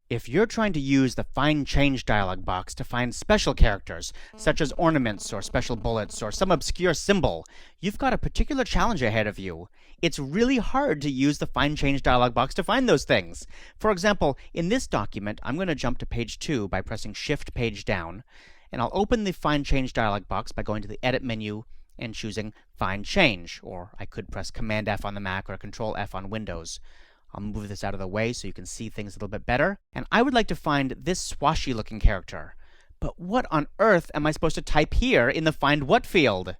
If you're trying to use the Find Change dialog box to find special characters, such as ornaments or special bullets or some obscure symbol, you've got a particular challenge ahead of you. It's really hard to use the Find Change dialog box to find those things. For example, in this document, I'm going to jump to page 2 by pressing Shift Page Down, and I'll open the Find Change dialog box by going to the Edit menu and choosing Find Change, or I could press Command F on the Mac or Control F on Windows. I'll move this out of the way so you can see things a little bit better. And I would like to find this swashy looking character. But what on earth am I supposed to type here in the Find What field?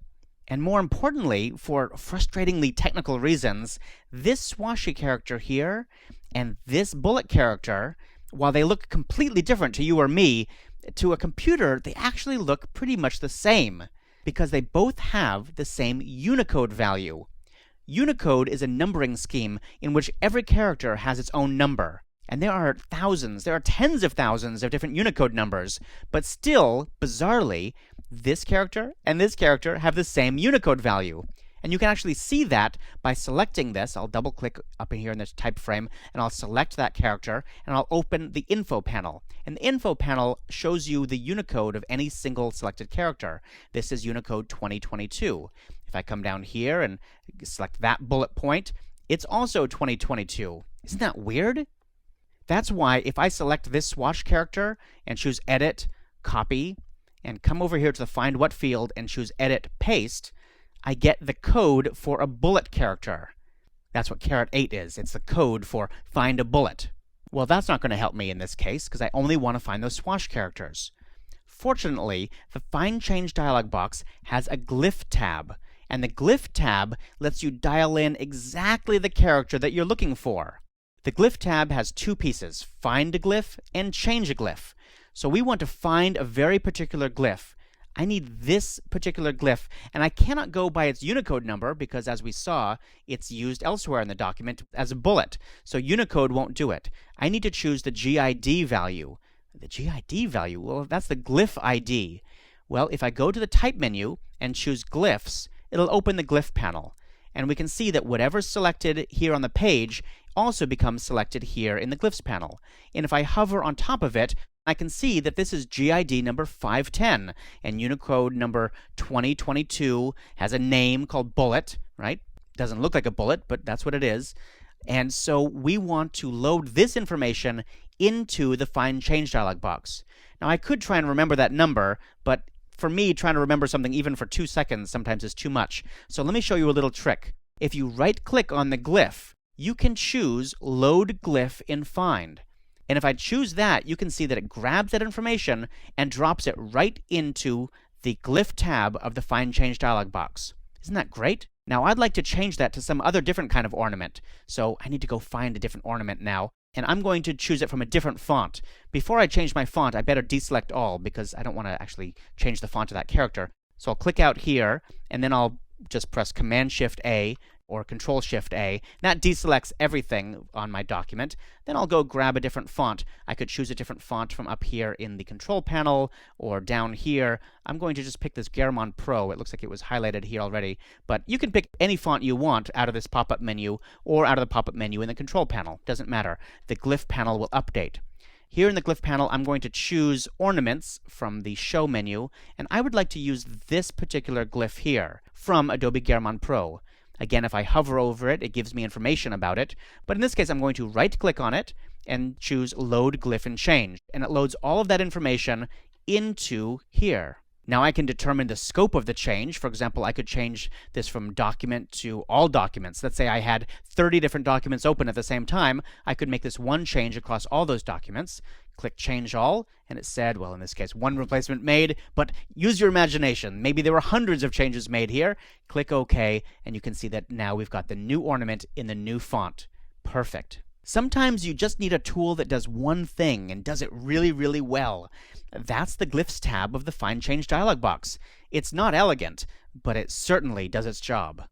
And more importantly, for frustratingly technical reasons, this swashy character here and this bullet character, while they look completely different to you or me, to a computer, they actually look pretty much the same, because they both have the same Unicode value. Unicode is a numbering scheme in which every character has its own number. And there are tens of thousands of different Unicode numbers, but still, bizarrely, this character and this character have the same Unicode value. And you can actually see that by selecting this. I'll double click up in here in this type frame, and I'll select that character, and I'll open the info panel. And the info panel shows you the Unicode of any single selected character. This is Unicode 2022. If I come down here and select that bullet point, it's also 2022. Isn't that weird? That's why if I select this swatch character and choose Edit, Copy, and come over here to the Find What field and choose Edit, Paste, I get the code for a bullet character. That's what caret 8 is. It's the code for Find a Bullet. Well, that's not going to help me in this case, because I only want to find those swatch characters. Fortunately, the Find Change dialog box has a glyph tab, and the glyph tab lets you dial in exactly the character that you're looking for. The glyph tab has two pieces, Find a Glyph and Change a Glyph. So we want to find a very particular glyph. I need this particular glyph, and I cannot go by its Unicode number because, as we saw, it's used elsewhere in the document as a bullet, so Unicode won't do it. I need to choose the GID value. The GID value? Well, that's the glyph ID. Well, if I go to the Type menu and choose Glyphs, it'll open the glyph panel, and we can see that whatever's selected here on the page also becomes selected here in the glyphs panel. And if I hover on top of it, I can see that this is GID number 510, and Unicode number 2022 has a name called bullet, right? Doesn't look like a bullet, but that's what it is. And so we want to load this information into the Find Change dialog box. Now, I could try and remember that number, but for me, trying to remember something even for 2 seconds sometimes is too much. So let me show you a little trick. If you right-click on the glyph, you can choose Load Glyph in Find. And if I choose that, you can see that it grabs that information and drops it right into the glyph tab of the Find Change dialog box. Isn't that great? Now, I'd like to change that to some other different kind of ornament. So I need to go find a different ornament now. And I'm going to choose it from a different font. Before I change my font, I better deselect all because I don't want to actually change the font of that character. So I'll click out here, and then I'll just press Command-Shift-A or Control-Shift-A. That deselects everything on my document. Then I'll go grab a different font. I could choose a different font from up here in the Control panel or down here. I'm going to just pick this Garamond Pro. It looks like it was highlighted here already. But you can pick any font you want out of this pop-up menu or out of the pop-up menu in the Control panel. Doesn't matter. The glyph panel will update. Here in the glyph panel, I'm going to choose Ornaments from the Show menu, and I would like to use this particular glyph here from Adobe Garamond Pro. Again, if I hover over it, it gives me information about it, but in this case, I'm going to right-click on it and choose Load Glyph and Change, and it loads all of that information into here. Now I can determine the scope of the change. For example, I could change this from document to all documents. Let's say I had 30 different documents open at the same time. I could make this one change across all those documents. Click Change All, and it said, well, in this case, one replacement made, but use your imagination. Maybe there were hundreds of changes made here. Click OK, and you can see that now we've got the new ornament in the new font. Perfect. Sometimes you just need a tool that does one thing and does it really, really well. That's the Glyphs tab of the Find Change dialog box. It's not elegant, but it certainly does its job.